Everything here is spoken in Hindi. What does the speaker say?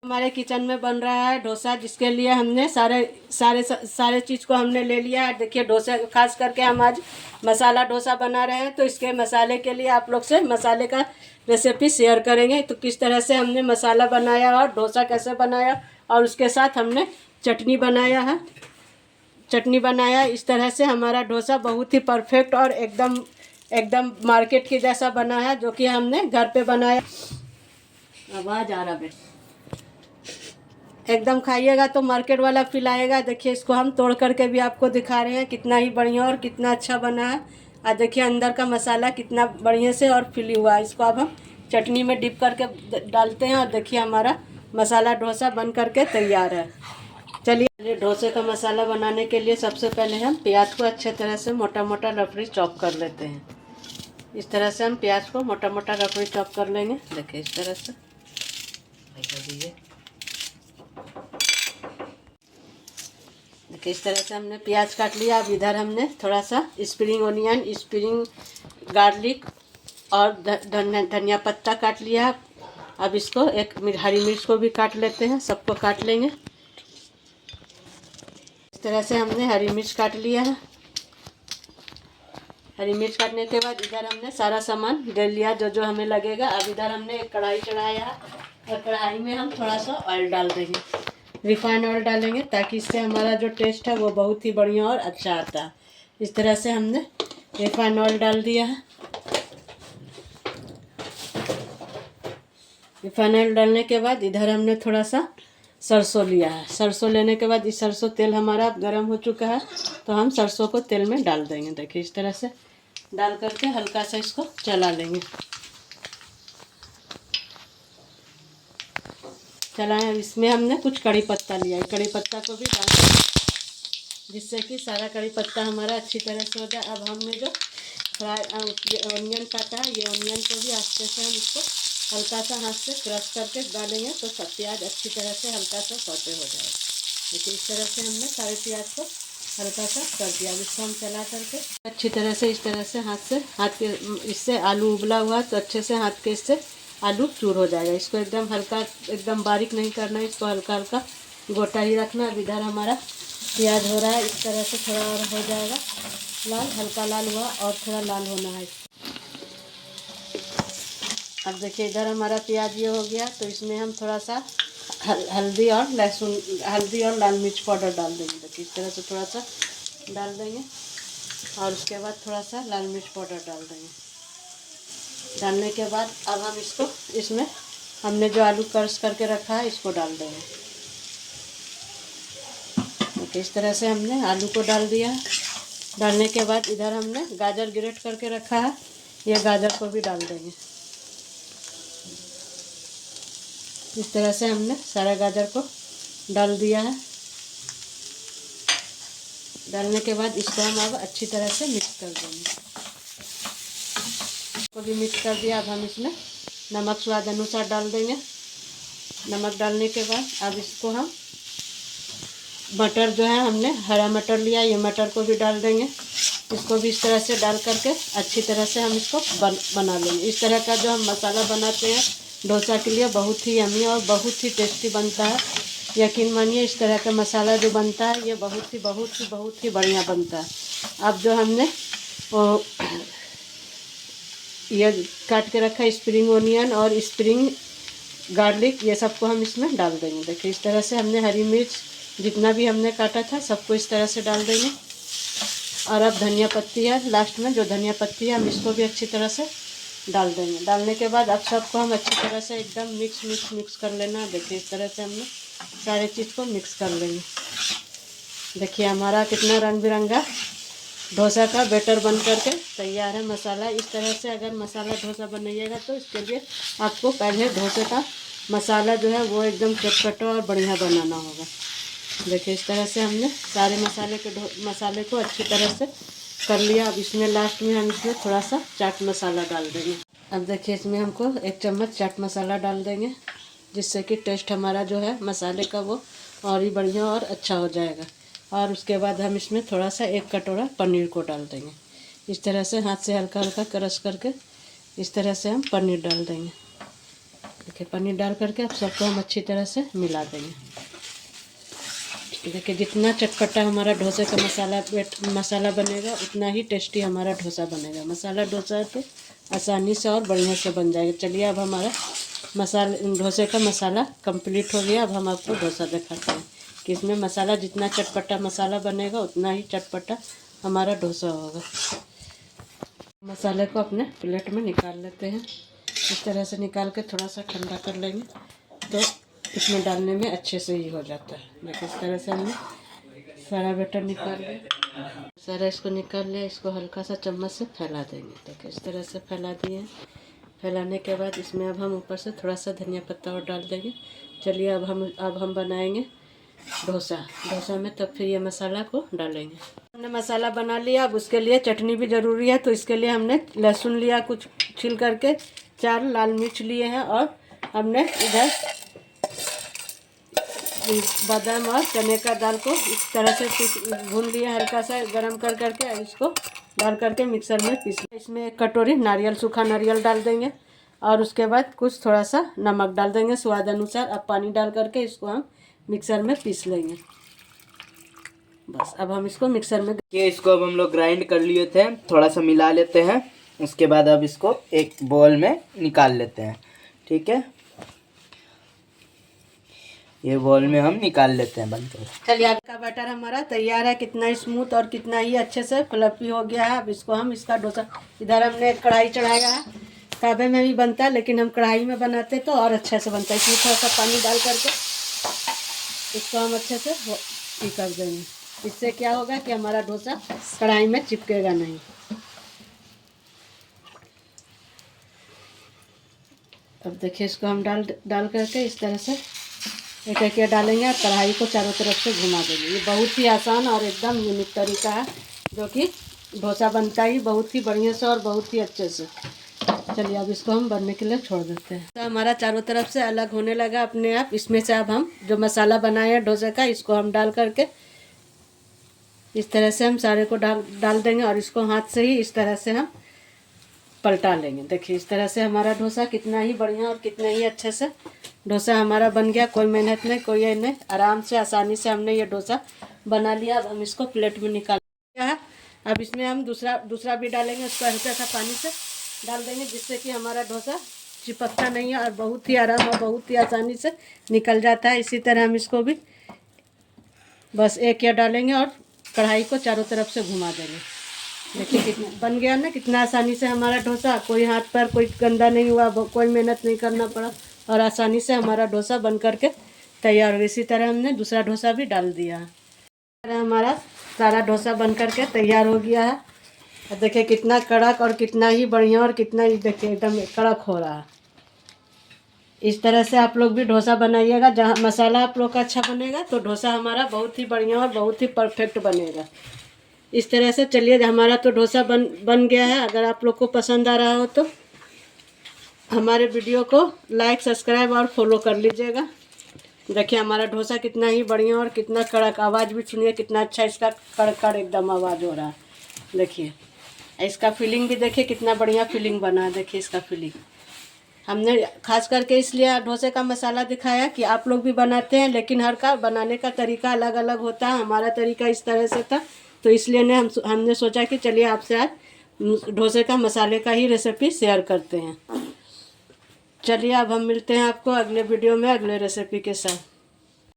हमारे किचन में बन रहा है डोसा, जिसके लिए हमने सारे चीज़ को हमने ले लिया है। देखिए डोसा, खास करके हम आज मसाला डोसा बना रहे हैं, तो इसके मसाले के लिए आप लोग से मसाले का रेसिपी शेयर करेंगे। तो किस तरह से हमने मसाला बनाया और डोसा कैसे बनाया, और उसके साथ हमने चटनी बनाया। इस तरह से हमारा डोसा बहुत ही परफेक्ट और एकदम मार्केट के जैसा बना है, जो कि हमने घर पे बनाया। आवाज़ आ रहा है, एकदम खाइएगा तो मार्केट वाला फील आएगा। देखिए इसको हम तोड़ करके भी आपको दिखा रहे हैं, कितना ही बढ़िया और कितना अच्छा बना है। और देखिए अंदर का मसाला कितना बढ़िया से और फिली हुआ है। इसको अब हम चटनी में डिप करके डालते हैं, और देखिए हमारा मसाला डोसा बन करके तैयार है। चलिए डोसे का मसाला बनाने के लिए सबसे पहले हम प्याज को अच्छे तरह से मोटा मोटा रफली चॉप कर लेते हैं। इस तरह से हम प्याज को मोटा मोटा रफली चॉप कर लेंगे। देखिए इस तरह से देखिए इस तरह से हमने प्याज काट लिया। अब इधर हमने थोड़ा सा स्प्रिंग ओनियन, स्प्रिंग गार्लिक और धनिया पत्ता काट लिया। अब इसको एक हरी मिर्च को भी काट लेते हैं, सबको काट लेंगे। इस तरह से हमने हरी मिर्च काट लिया है। हरी मिर्च काटने के बाद इधर हमने सारा सामान ले लिया जो जो हमें लगेगा। अब इधर हमने एक कढ़ाई चढ़ाया है, और कढ़ाई में हम थोड़ा सा ऑयल डाल देंगे। रिफाइंड ऑयल डालेंगे, ताकि इससे हमारा जो टेस्ट है वो बहुत ही बढ़िया और अच्छा आता है। इस तरह से हमने रिफाइंड ऑयल डाल दिया है। रिफाइंड ऑयल डालने के बाद इधर हमने थोड़ा सा सरसों लिया है। सरसों लेने के बाद इस सरसों तेल हमारा गर्म हो चुका है, तो हम सरसों को तेल में डाल देंगे। देखिए इस तरह से डाल करके हल्का सा इसको चला लेंगे। चलाएं। इसमें हमने कुछ कड़ी पत्ता लिया है, कड़ी पत्ता को भी डाल देंगे, जिससे कि सारा कड़ी पत्ता हमारा अच्छी तरह से हो जाए। अब हमने जो ऑनियन काटा है, ये ऑनियन को भी आस्ते से हम इसको हल्का सा हाथ से क्रश करके डालेंगे, तो सब प्याज अच्छी तरह से हल्का सा सौते हो जाएगा। देखिए इस तरह से हमने सारे प्याज को हल्का सा कर दिया। अब इसको हम चला करके अच्छी तरह से इस तरह से हाथ के इससे आलू उबला हुआ, तो अच्छे से हाथ के इससे आलू चूर हो जाएगा। इसको एकदम हल्का, एकदम बारीक नहीं करना है, इसको हल्का हल्का गोटा ही रखना। अब इधर हमारा प्याज हो रहा है, इस तरह से थोड़ा और हो जाएगा लाल, हल्का लाल हुआ और थोड़ा लाल होना है। अब देखिए इधर हमारा प्याज ये हो गया, तो इसमें हम थोड़ा सा हल्दी और लाल मिर्च पाउडर डाल देंगे। देखिए इस तरह से थोड़ा सा डाल देंगे, और उसके बाद थोड़ा सा लाल मिर्च पाउडर डाल देंगे। डालने के बाद अब हम इसमें हमने जो आलू क्रश करके रखा है इसको डाल देंगे। ओके, इस तरह से हमने आलू को डाल दिया। डालने के बाद इधर हमने गाजर ग्रेट करके रखा है, ये गाजर को भी डाल देंगे। इस तरह से हमने सारा गाजर को डाल दिया है। डालने के बाद इसको हम अब अच्छी तरह से मिक्स कर देंगे। इसको भी मिक्स कर दिया। अब हम इसमें नमक स्वाद अनुसार डाल देंगे। नमक डालने के बाद अब इसको हम मटर जो है, हमने हरा मटर लिया, ये मटर को भी डाल देंगे। इसको भी इस तरह से डाल करके अच्छी तरह से हम इसको बना लेंगे। इस तरह का जो हम मसाला बनाते हैं डोसा के लिए, बहुत ही यम्मी और बहुत ही टेस्टी बनता है। यकीन मानिए, इस तरह का मसाला जो बनता है ये बहुत ही बढ़िया बनता है। अब जो हमने ये काट के रखा स्प्रिंग ओनियन और स्प्रिंग गार्लिक, ये सबको हम इसमें डाल देंगे। देखिए इस तरह से हमने हरी मिर्च जितना भी हमने काटा था सबको इस तरह से डाल देंगे। और अब धनिया पत्ती है लास्ट में, जो धनिया पत्ती है हम इसको भी अच्छी तरह से डाल देंगे। डालने के बाद अब सबको हम अच्छी तरह से एकदम मिक्स कर लेना। देखिए इस तरह से हमने सारे चीज़ को मिक्स कर लेंगे। देखिए हमारा कितना रंग बिरंगा डोसा का बैटर बन करके तैयार है। मसाला इस तरह से अगर मसाला डोसा बनाइएगा, तो इसके लिए आपको पहले डोसे का मसाला जो है वो एकदम चटपटा और बढ़िया बनाना होगा। देखिए इस तरह से हमने सारे मसाले को अच्छी तरह से कर लिया। अब इसमें लास्ट में हम इसमें थोड़ा सा चाट मसाला डाल देंगे। अब देखिए इसमें हमको 1 चम्मच चाट मसाला डाल देंगे, जिससे कि टेस्ट हमारा जो है मसाले का वो और ही बढ़िया और अच्छा हो जाएगा। और उसके बाद हम इसमें थोड़ा सा 1 कटोरा पनीर को डाल देंगे। इस तरह से हाथ से हल्का हल्का क्रश करके इस तरह से हम पनीर डाल देंगे। देखिए पनीर डाल करके अब सबको हम अच्छी तरह से मिला देंगे। देखिए जितना चटपटा हमारा डोसे का मसाला बनेगा उतना ही टेस्टी हमारा डोसा बनेगा। मसाला डोसा तो आसानी से और बढ़िया से बन जाएगा। चलिए अब हमारा डोसे का मसाला कंप्लीट हो गया। अब हम आपको डोसा दिखाते हैं कि इसमें मसाला जितना चटपटा मसाला बनेगा उतना ही चटपटा हमारा डोसा होगा। मसाले को अपने प्लेट में निकाल लेते हैं। इस तरह से निकाल के थोड़ा सा ठंडा कर लेंगे तो इसमें डालने में अच्छे से ही हो जाता है। देखिए इस तरह से हमने सारा बैटर निकाल लिया। सारा इसको निकाल लिया। इसको हल्का सा चम्मच से फैला देंगे। देखिए इस तरह से फैला दिए। फैलाने के बाद इसमें अब हम ऊपर से थोड़ा सा धनिया पत्ता और डाल देंगे। चलिए अब हम बनाएंगे डोसा में तब फिर ये मसाला को डालेंगे। हमने मसाला बना लिया। अब उसके लिए चटनी भी ज़रूरी है तो इसके लिए हमने लहसुन लिया कुछ छील करके, 4 लाल मिर्च लिए हैं और हमने इधर बादाम और चने का दाल को इस तरह से भून लिया हल्का सा गरम कर करके। इसको डाल करके मिक्सर में पीस लिया। इसमें 1 कटोरी सूखा नारियल डाल देंगे और उसके बाद कुछ थोड़ा सा नमक डाल देंगे स्वाद अनुसार। अब पानी डाल करके इसको हम मिक्सर में पीस लेंगे। बस अब हम इसको मिक्सर में इसको अब हम लोग ग्राइंड कर लिए थे। थोड़ा सा मिला लेते हैं। उसके बाद अब इसको एक बोल में निकाल लेते हैं। ठीक है, ये बोल में हम निकाल लेते हैं बंद कर। चलिए आपका बैटर हमारा तैयार है। कितना स्मूथ और कितना ही अच्छे से फ्लफी हो गया है। अब इसको हम इसका डोसा, इधर हमने कढ़ाई चढ़ाया है। तवे में भी बनता है लेकिन हम कढ़ाई में बनाते तो और अच्छे से बनता है। इसमें थोड़ा सा पानी डाल करके इसको हम अच्छे से कर देंगे। इससे क्या होगा कि हमारा डोसा कढ़ाई में चिपकेगा नहीं। अब देखिए इसको हम डाल करके इस तरह से एक डालेंगे और कढ़ाई को चारों तरफ से घुमा देंगे। ये बहुत ही आसान और एकदम यूनिक तरीका है जो कि डोसा बनता ही बहुत ही बढ़िया से और बहुत ही अच्छे से। चलिए अब इसको हम बनने के लिए छोड़ देते हैं। तो हमारा चारों तरफ से अलग होने लगा अपने आप। इसमें से अब हम जो मसाला बनाए हैं डोसे का इसको हम डाल करके इस तरह से हम सारे को डाल देंगे और इसको हाथ से ही इस तरह से हम पलटा लेंगे। देखिए इस तरह से हमारा डोसा कितना ही बढ़िया और कितना ही अच्छे से डोसा हमारा बन गया। कोई मेहनत नहीं, कोई ये नहीं, आराम से आसानी से हमने ये डोसा बना लिया। अब हम इसको प्लेट में निकाल लिया है। अब इसमें हम दूसरा भी डालेंगे। उसको हल्का सा पानी से डाल देंगे जिससे कि हमारा डोसा चिपकता नहीं है और बहुत ही आराम और बहुत ही आसानी से निकल जाता है। इसी तरह हम इसको भी बस एक या डालेंगे और कढ़ाई को चारों तरफ से घुमा देंगे। देखिए कितना बन गया ना, कितना आसानी से हमारा डोसा। कोई हाथ पर कोई गंदा नहीं हुआ, कोई मेहनत नहीं करना पड़ा और आसानी से हमारा डोसा बन करके तैयार हो गया। इसी तरह हमने दूसरा डोसा भी डाल दिया। हमारा सारा डोसा बन करके तैयार हो गया है। और देखिए कितना कड़क और कितना ही बढ़िया और कितना ही देखिए एकदम कड़क हो रहा है। इस तरह से आप लोग भी डोसा बनाइएगा। जहाँ मसाला आप लोग का अच्छा बनेगा तो डोसा हमारा बहुत ही बढ़िया और बहुत ही परफेक्ट बनेगा। इस तरह से चलिए हमारा तो डोसा बन गया है। अगर आप लोग को पसंद आ रहा हो तो हमारे वीडियो को लाइक, सब्सक्राइब और फॉलो कर लीजिएगा। देखिए हमारा डोसा कितना ही बढ़िया और कितना कड़क, आवाज़ भी सुनिए कितना अच्छा इसका कड़क एकदम आवाज़ हो रहा है। देखिए इसका फीलिंग भी देखिए कितना बढ़िया फीलिंग बना है। देखिए इसका फीलिंग हमने खास करके इसलिए डोसे का मसाला दिखाया कि आप लोग भी बनाते हैं लेकिन हर का बनाने का तरीका अलग अलग होता है। हमारा तरीका इस तरह से था तो इसलिए हमने सोचा कि चलिए आपसे आज डोसे का मसाले का ही रेसिपी शेयर करते हैं। चलिए अब हम मिलते हैं आपको अगले वीडियो में अगले रेसिपी के साथ।